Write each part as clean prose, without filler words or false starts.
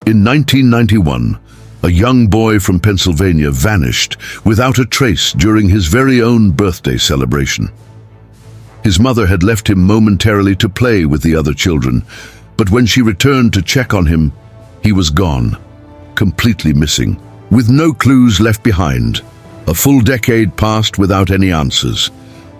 In 1991, a young boy from Pennsylvania vanished without a trace during his very own birthday celebration. His mother had left him momentarily to play with the other children, but when she returned to check on him, he was gone, completely missing, with no clues left behind. A full decade passed without any answers.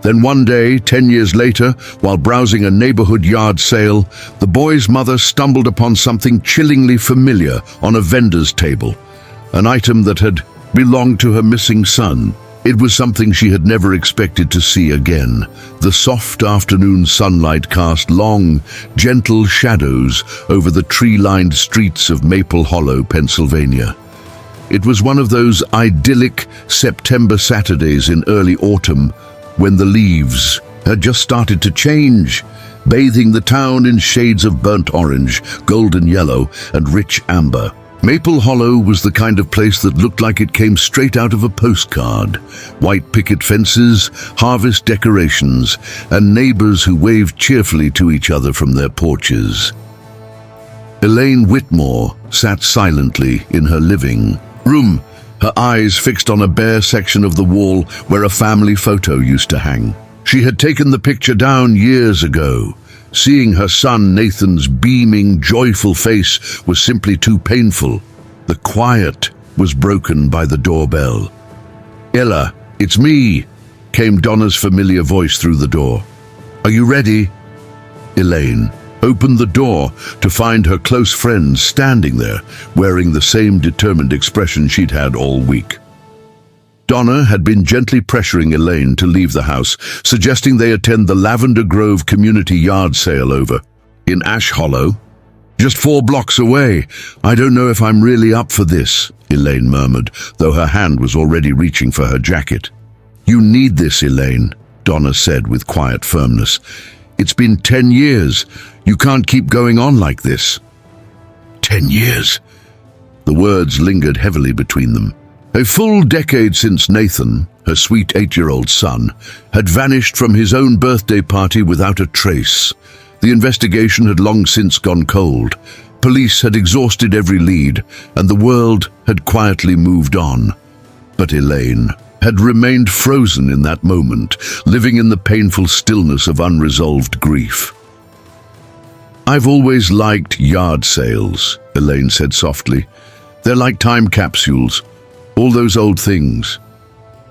Then one day, 10 years later, while browsing a neighborhood yard sale, the boy's mother stumbled upon something chillingly familiar on a vendor's table, an item that had belonged to her missing son. It was something she had never expected to see again. The soft afternoon sunlight cast long, gentle shadows over the tree-lined streets of Maple Hollow, Pennsylvania. It was one of those idyllic September Saturdays in early autumn when the leaves had just started to change, bathing the town in shades of burnt orange, golden yellow, and rich amber. Maple Hollow was the kind of place that looked like it came straight out of a postcard. White picket fences, harvest decorations, and neighbors who waved cheerfully to each other from their porches. Elaine Whitmore sat silently in her living room, her eyes fixed on a bare section of the wall where a family photo used to hang. She had taken the picture down years ago. Seeing her son Nathan's beaming, joyful face was simply too painful. The quiet was broken by the doorbell. "Ella, it's me," came Donna's familiar voice through the door. "Are you ready?" Elaine opened the door to find her close friends standing there, wearing the same determined expression she'd had all week. Donna had been gently pressuring Elaine to leave the house, suggesting they attend the Lavender Grove community yard sale over in Ash Hollow. "Just 4 blocks away. I don't know if I'm really up for this," Elaine murmured, though her hand was already reaching for her jacket. "You need this, Elaine," Donna said with quiet firmness. "It's been 10 years. You can't keep going on like this." 10 years. The words lingered heavily between them. A full decade since Nathan, her sweet 8-year-old son, had vanished from his own birthday party without a trace. The investigation had long since gone cold. Police had exhausted every lead, and the world had quietly moved on. But Elaine had remained frozen in that moment, living in the painful stillness of unresolved grief. "I've always liked yard sales," Elaine said softly. "They're like time capsules. All those old things.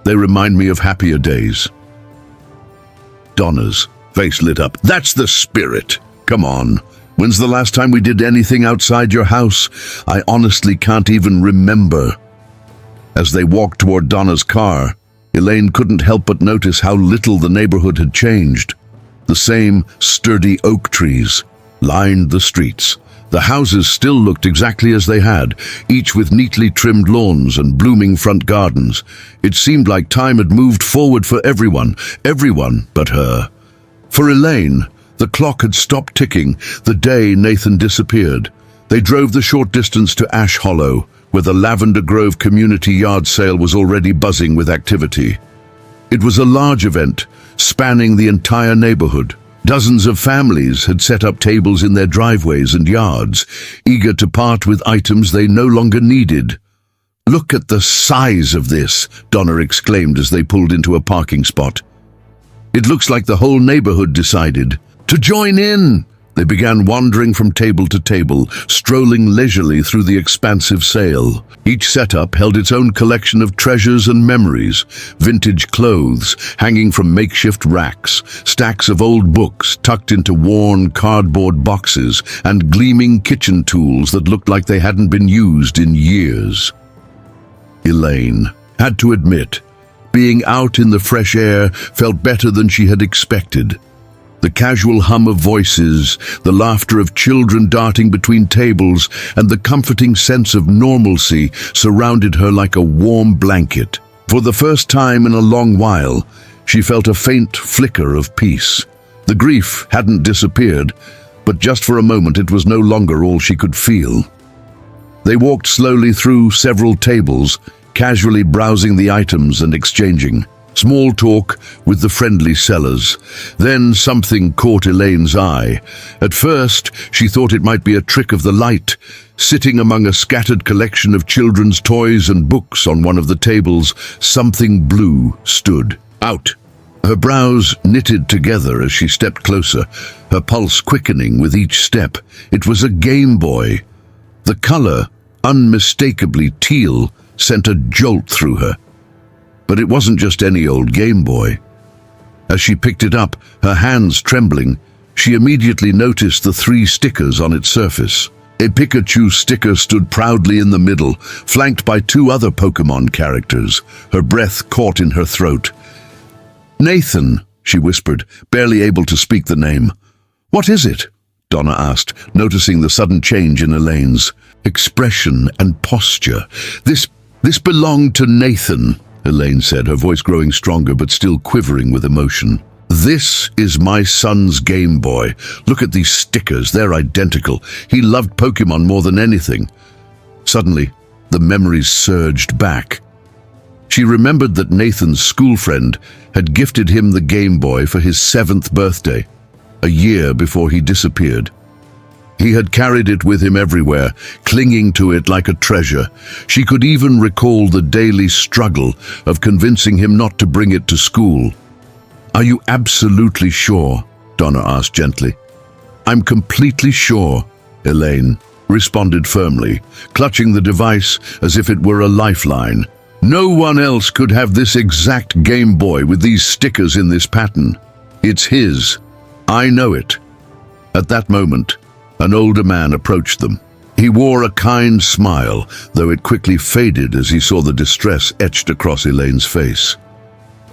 They remind me of happier days." Donna's face lit up. "That's the spirit. Come on. When's the last time we did anything outside your house? I honestly can't even remember." As they walked toward Donna's car, Elaine couldn't help but notice how little the neighborhood had changed. The same sturdy oak trees lined the streets. The houses still looked exactly as they had, each with neatly trimmed lawns and blooming front gardens. It seemed like time had moved forward for everyone but her. For Elaine, the clock had stopped ticking the day Nathan disappeared. They drove the short distance to Ash Hollow, where the Lavender Grove community yard sale was already buzzing with activity. It was a large event, spanning the entire neighborhood. Dozens of families had set up tables in their driveways and yards, eager to part with items they no longer needed. "Look at the size of this," Donna exclaimed as they pulled into a parking spot. "It looks like the whole neighborhood decided to join in." They began wandering from table to table, strolling leisurely through the expansive sale. Each setup held its own collection of treasures and memories: vintage clothes hanging from makeshift racks, stacks of old books tucked into worn cardboard boxes, and gleaming kitchen tools that looked like they hadn't been used in years. Elaine had to admit, being out in the fresh air felt better than she had expected. The casual hum of voices, the laughter of children darting between tables, and the comforting sense of normalcy surrounded her like a warm blanket. For the first time in a long while, she felt a faint flicker of peace. The grief hadn't disappeared, but just for a moment it was no longer all she could feel. They walked slowly through several tables, casually browsing the items and exchanging Small talk with the friendly sellers. Then something caught Elaine's eye. At first, she thought it might be a trick of the light. Sitting among a scattered collection of children's toys and books on one of the tables, something blue stood out. Her brows knitted together as she stepped closer, her pulse quickening with each step. It was a Game Boy. The color, unmistakably teal, sent a jolt through her. But it wasn't just any old Game Boy. As she picked it up, her hands trembling, she immediately noticed the 3 stickers on its surface. A Pikachu sticker stood proudly in the middle, flanked by 2 other Pokémon characters. Her breath caught in her throat. "Nathan," she whispered, barely able to speak the name. "What is it?" Donna asked, noticing the sudden change in Elaine's expression and posture. This belonged to Nathan," Elaine said, her voice growing stronger but still quivering with emotion. "This is my son's Game Boy. Look at these stickers, they're identical. He loved Pokémon more than anything." Suddenly, the memories surged back. She remembered that Nathan's school friend had gifted him the Game Boy for his 7th birthday, a year before he disappeared. He had carried it with him everywhere, clinging to it like a treasure. She could even recall the daily struggle of convincing him not to bring it to school. "Are you absolutely sure?" Donna asked gently. "I'm completely sure," Elaine responded firmly, clutching the device as if it were a lifeline. "No one else could have this exact Game Boy with these stickers in this pattern. It's his. I know it." At that moment, an older man approached them. He wore a kind smile, though it quickly faded as he saw the distress etched across Elaine's face.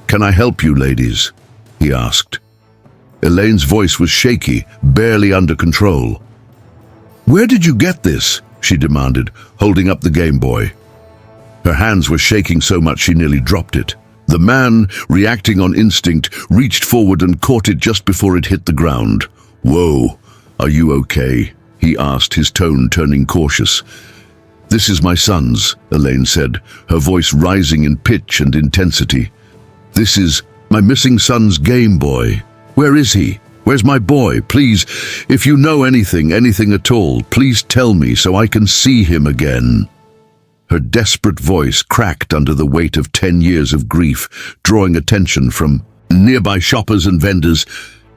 "Can I help you, ladies?" he asked. Elaine's voice was shaky, barely under control. "Where did you get this?" she demanded, holding up the Game Boy. Her hands were shaking so much she nearly dropped it. The man, reacting on instinct, reached forward and caught it just before it hit the ground. "Whoa, are you okay?" he asked, his tone turning cautious. "This is my son's," Elaine said, her voice rising in pitch and intensity. "This is my missing son's Game Boy. Where is he? Where's my boy? Please, if you know anything at all, please tell me so I can see him again." Her desperate voice cracked under the weight of 10 years of grief, drawing attention from nearby shoppers and vendors.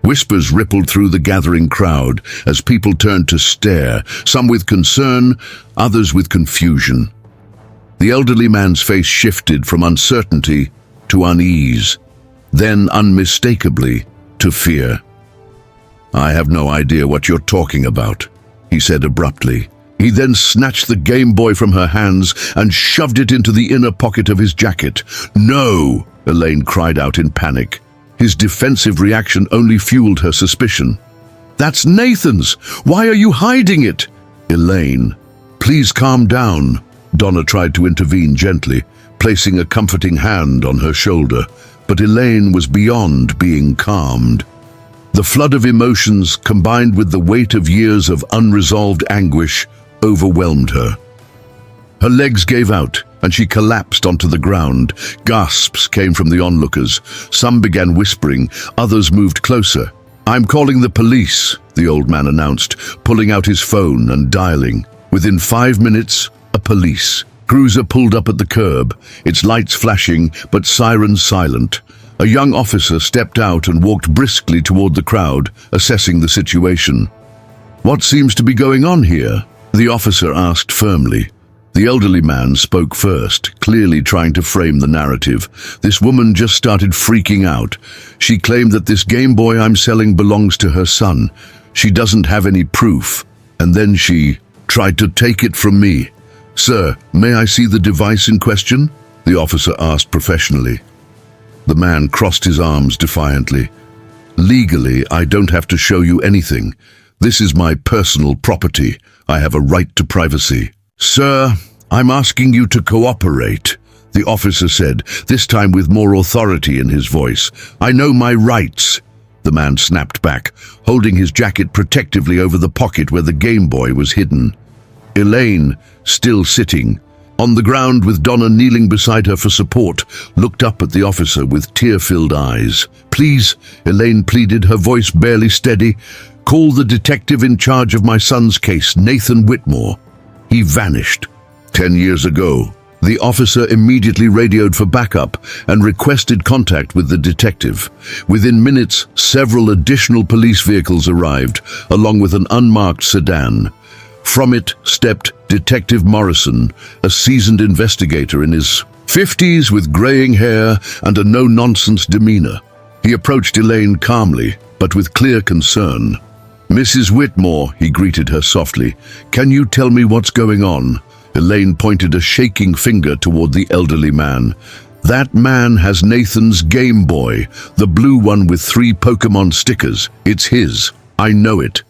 Whispers rippled through the gathering crowd as people turned to stare, some with concern, others with confusion. The elderly man's face shifted from uncertainty to unease, then unmistakably to fear. "I have no idea what you're talking about," he said abruptly. He then snatched the Game Boy from her hands and shoved it into the inner pocket of his jacket. "No!" Elaine cried out in panic. His defensive reaction only fueled her suspicion. "That's Nathan's! Why are you hiding it?" "Elaine, please calm down." Donna tried to intervene gently, placing a comforting hand on her shoulder, but Elaine was beyond being calmed. The flood of emotions, combined with the weight of years of unresolved anguish, overwhelmed her. Her legs gave out, and she collapsed onto the ground. Gasps came from the onlookers. Some began whispering, others moved closer. "I'm calling the police," the old man announced, pulling out his phone and dialing. Within 5 minutes, a police cruiser pulled up at the curb, its lights flashing but sirens silent. A young officer stepped out and walked briskly toward the crowd, assessing the situation. "What seems to be going on here?" the officer asked firmly. The elderly man spoke first, clearly trying to frame the narrative. "This woman just started freaking out. She claimed that this Game Boy I'm selling belongs to her son. She doesn't have any proof. And then she tried to take it from me." "Sir, may I see the device in question?" the officer asked professionally. The man crossed his arms defiantly. "Legally, I don't have to show you anything. This is my personal property. I have a right to privacy." "Sir, I'm asking you to cooperate," the officer said, this time with more authority in his voice. "I know my rights." The man snapped back, holding his jacket protectively over the pocket where the Game Boy was hidden. Elaine, still sitting, On the ground, with Donna kneeling beside her for support, looked up at the officer with tear-filled eyes. "Please," Elaine pleaded, her voice barely steady, "call the detective in charge of my son's case, Nathan Whitmore. He vanished 10 years ago." The officer immediately radioed for backup and requested contact with the detective. Within minutes, several additional police vehicles arrived, along with an unmarked sedan. From it stepped Detective Morrison, a seasoned investigator in his 50s with graying hair and a no-nonsense demeanor. He approached Elaine calmly, but with clear concern. "Mrs. Whitmore," he greeted her softly, "can you tell me what's going on?" Elaine pointed a shaking finger toward the elderly man. "That man has Nathan's Game Boy, the blue one with 3 Pokémon stickers. It's his. I know it."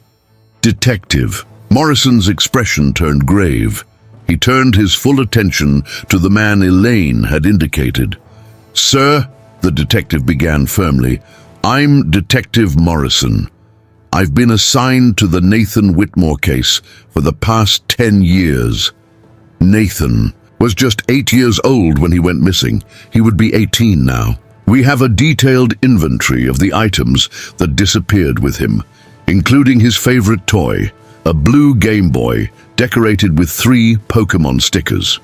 "Detective." Morrison's expression turned grave. He turned his full attention to the man Elaine had indicated. "Sir," the detective began firmly, "I'm Detective Morrison. I've been assigned to the Nathan Whitmore case for the past 10 years. Nathan was just 8 years old when he went missing. He would be 18 now. We have a detailed inventory of the items that disappeared with him, including his favorite toy, a blue Game Boy decorated with 3 Pokémon stickers."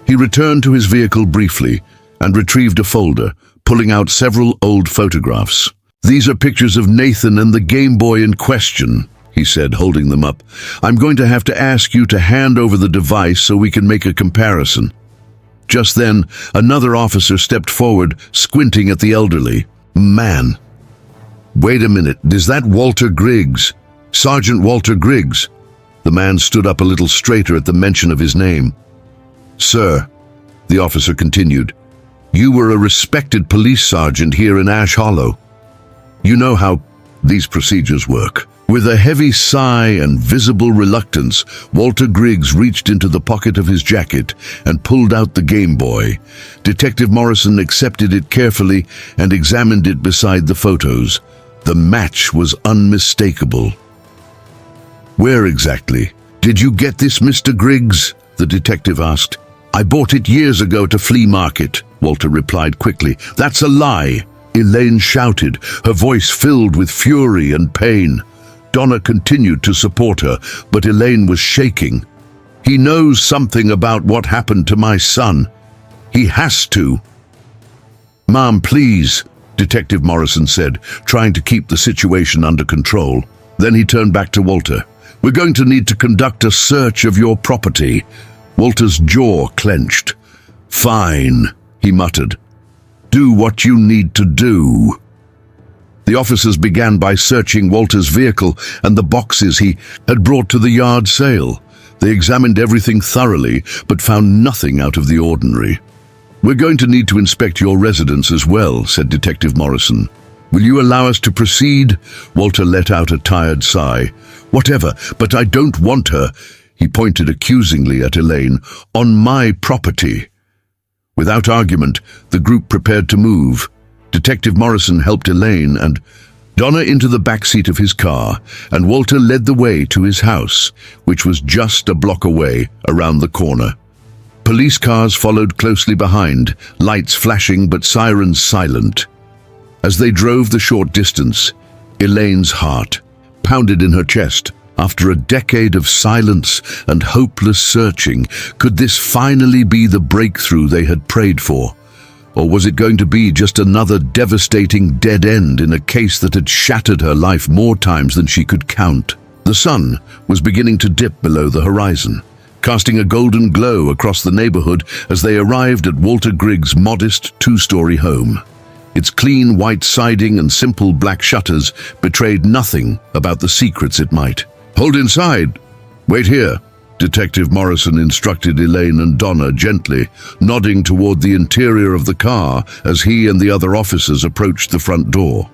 He returned to his vehicle briefly and retrieved a folder, pulling out several old photographs. "These are pictures of Nathan and the Game Boy in question," he said, holding them up. "I'm going to have to ask you to hand over the device so we can make a comparison." Just then, another officer stepped forward, squinting at the elderly man. "Wait a minute, is that Walter Griggs? Sergeant Walter Griggs?" The man stood up a little straighter at the mention of his name. "Sir," the officer continued, "you were a respected police sergeant here in Ash Hollow. You know how these procedures work." With a heavy sigh and visible reluctance, Walter Griggs reached into the pocket of his jacket and pulled out the Game Boy. Detective Morrison accepted it carefully and examined it beside the photos. The match was unmistakable. "Where exactly did you get this, Mr. Griggs?" the detective asked. "I bought it years ago at a flea market," Walter replied quickly. "That's a lie," Elaine shouted, her voice filled with fury and pain. Donna continued to support her, but Elaine was shaking. "He knows something about what happened to my son. He has to." "Mom, please," Detective Morrison said, trying to keep the situation under control. Then he turned back to Walter. "We're going to need to conduct a search of your property." Walter's jaw clenched. "Fine," he muttered. "Do what you need to do." The officers began by searching Walter's vehicle and the boxes he had brought to the yard sale. They examined everything thoroughly, but found nothing out of the ordinary. "We're going to need to inspect your residence as well," said Detective Morrison. "Will you allow us to proceed?" Walter let out a tired sigh. "Whatever, but I don't want her," he pointed accusingly at Elaine, "on my property." Without argument, the group prepared to move. Detective Morrison helped Elaine and Donna into the back seat of his car, and Walter led the way to his house, which was just a block away around the corner. Police cars followed closely behind, lights flashing but sirens silent. As they drove the short distance, Elaine's heart pounded in her chest. After a decade of silence and hopeless searching, could this finally be the breakthrough they had prayed for? Or was it going to be just another devastating dead end in a case that had shattered her life more times than she could count? The sun was beginning to dip below the horizon, casting a golden glow across the neighborhood as they arrived at Walter Griggs' modest 2-story home. Its clean white siding and simple black shutters betrayed nothing about the secrets it might. "Hold inside. Wait here," Detective Morrison instructed Elaine and Donna gently, nodding toward the interior of the car as he and the other officers approached the front door.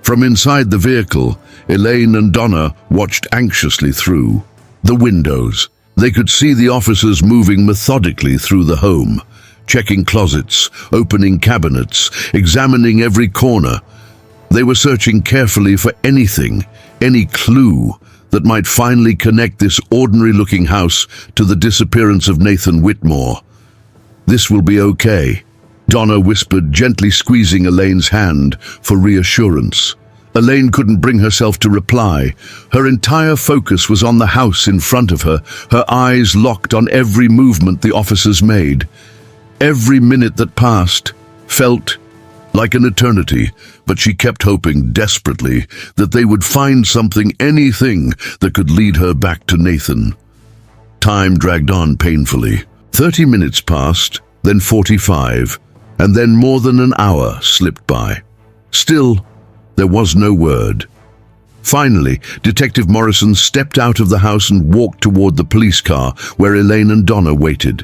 From inside the vehicle, Elaine and Donna watched anxiously through the windows. They could see the officers moving methodically through the home, checking closets, opening cabinets, examining every corner. They were searching carefully for anything, any clue that might finally connect this ordinary-looking house to the disappearance of Nathan Whitmore. "This will be okay," Donna whispered, gently squeezing Elaine's hand for reassurance. Elaine couldn't bring herself to reply. Her entire focus was on the house in front of her, her eyes locked on every movement the officers made. Every minute that passed felt like an eternity, but she kept hoping desperately that they would find something, anything, that could lead her back to Nathan. Time dragged on painfully. 30 minutes passed, then 45, and then more than an hour slipped by. Still, there was no word. Finally, Detective Morrison stepped out of the house and walked toward the police car where Elaine and Donna waited.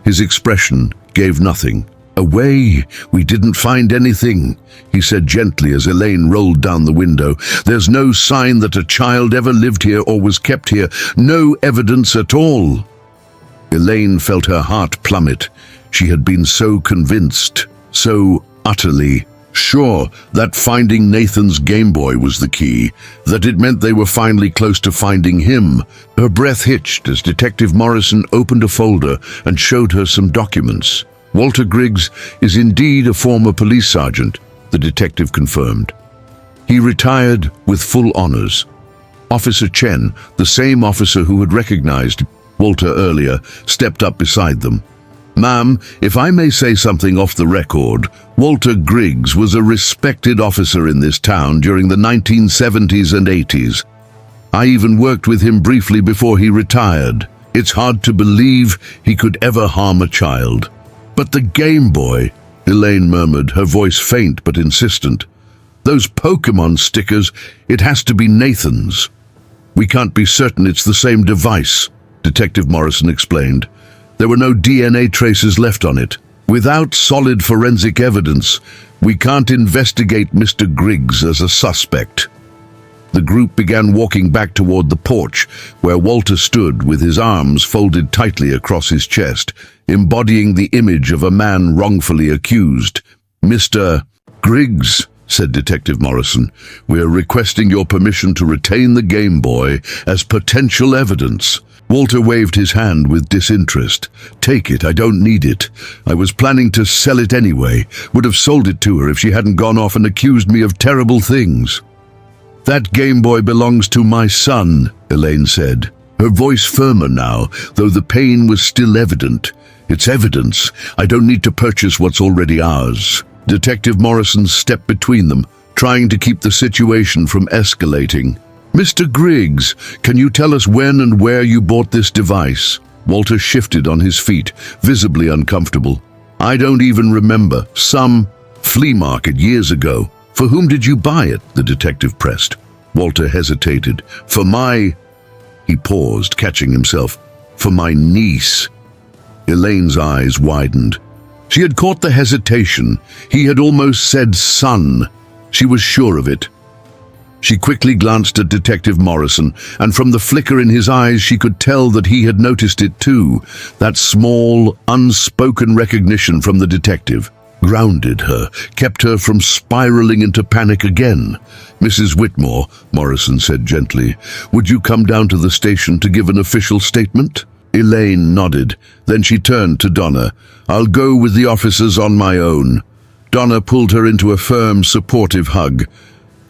His expression gave nothing. "Away, we didn't find anything," he said gently as Elaine rolled down the window. "There's no sign that a child ever lived here or was kept here. No evidence at all." Elaine felt her heart plummet. She had been so convinced, so utterly sure that finding Nathan's Game Boy was the key, that it meant they were finally close to finding him. Her breath hitched as Detective Morrison opened a folder and showed her some documents. "Walter Griggs is indeed a former police sergeant," the detective confirmed. "He retired with full honors." Officer Chen, the same officer who had recognized Walter earlier, stepped up beside them. "Ma'am, if I may say something off the record, Walter Griggs was a respected officer in this town during the 1970s and 80s. I even worked with him briefly before he retired. It's hard to believe he could ever harm a child." "But the Game Boy," Elaine murmured, her voice faint but insistent. "Those Pokémon stickers, it has to be Nathan's." "We can't be certain it's the same device," Detective Morrison explained. "There were no DNA traces left on it. Without solid forensic evidence, we can't investigate Mr. Griggs as a suspect." The group began walking back toward the porch, where Walter stood with his arms folded tightly across his chest, embodying the image of a man wrongfully accused. "Mr. Griggs," said Detective Morrison, "we are requesting your permission to retain the Game Boy as potential evidence." Walter waved his hand with disinterest. "Take it, I don't need it. I was planning to sell it anyway. Would have sold it to her if she hadn't gone off and accused me of terrible things." "That Game Boy belongs to my son," Elaine said, her voice firmer now, though the pain was still evident. "It's evidence. I don't need to purchase what's already ours." Detective Morrison stepped between them, trying to keep the situation from escalating. "Mr. Griggs, can you tell us when and where you bought this device?" Walter shifted on his feet, visibly uncomfortable. "I don't even remember. Some flea market years ago." "For whom did you buy it?" the detective pressed. Walter hesitated. "For my—" He paused, catching himself. "For my niece." Elaine's eyes widened. She had caught the hesitation. He had almost said son. She was sure of it. She quickly glanced at Detective Morrison, and from the flicker in his eyes she could tell that he had noticed it too. That small, unspoken recognition from the detective grounded her, kept her from spiraling into panic again. "Mrs. Whitmore," Morrison said gently, "would you come down to the station to give an official statement?" Elaine nodded. Then she turned to Donna. "I'll go with the officers on my own." Donna pulled her into a firm, supportive hug.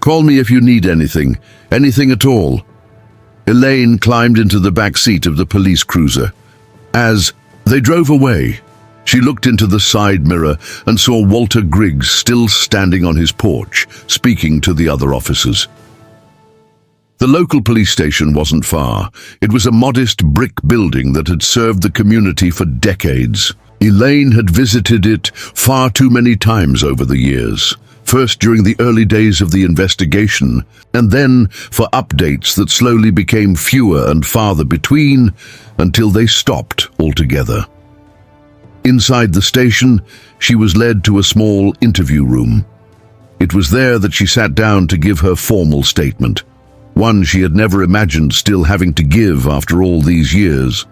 "Call me if you need anything at all." Elaine climbed into the back seat of the police cruiser. As they drove away, she looked into the side mirror and saw Walter Griggs still standing on his porch, speaking to the other officers. The local police station wasn't far. It was a modest brick building that had served the community for decades. Elaine had visited it far too many times over the years. First during the early days of the investigation, and then for updates that slowly became fewer and farther between until they stopped altogether. Inside the station, she was led to a small interview room. It was there that she sat down to give her formal statement, one she had never imagined still having to give after all these years.